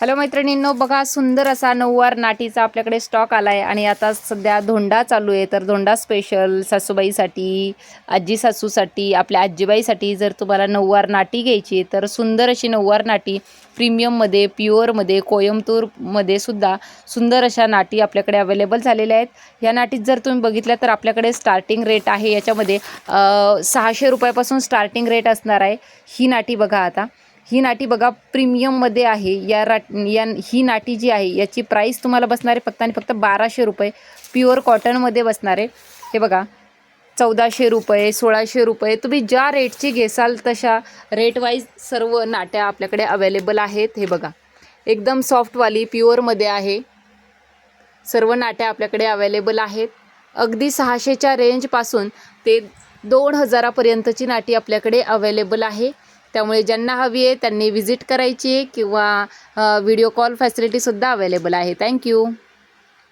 Hello मैत्रिणींनो, बघा सुंदर असा नऊवार नाटीचा आपल्याकडे स्टॉक आला आहे आणि आता सध्या धोंडा चालू आहे. तर धोंडा स्पेशल सासूबाईसाठी, आजी सासूसाठी, आपल्या आजीबाईसाठी जर तुम्हाला नऊवार नाटी घ्यायची तर सुंदर अशी नऊवार नाटी प्रीमियममध्ये, प्युअरमध्ये, कोयम्बतूरमध्ये सुद्धा सुंदर अशा नाटी आपल्याकडे अवेलेबल झालेल्या आहेत. या नाटीत जर तुम्ही बघितल्या तर आपल्याकडे स्टार्टिंग रेट आहे याच्यामध्ये 600 रुपयापासून स्टार्टिंग रेट असणार आहे. ही नाटी बघा, आता ही नाटी बघा प्रीमियममध्ये आहे. ही नाटी जी आहे याची प्राईस तुम्हाला बसणार आहे फक्त आणि फक्त 1200 रुपये. प्युअर कॉटनमध्ये बसणार आहे. हे बघा 1400 रुपये, 1600 रुपये, तुम्ही ज्या रेटची घेसाल तशा रेटवाईज सर्व नाट्या आपल्याकडे अवेलेबल आहेत. हे बघा एकदम सॉफ्टवाली प्युअरमध्ये आहे. सर्व नाट्या आपल्याकडे अवेलेबल आहेत. अगदी 600च्या रेंजपासून ते 2000पर्यंतची नाटी आपल्याकडे अवेलेबल आहे. त्यामुळे ज्यांना हवी आहे त्यांनी व्हिजिट करायची आहे किंवा व्हिडिओ कॉल फॅसिलिटीसुद्धा अवेलेबल आहे. थँक्यू.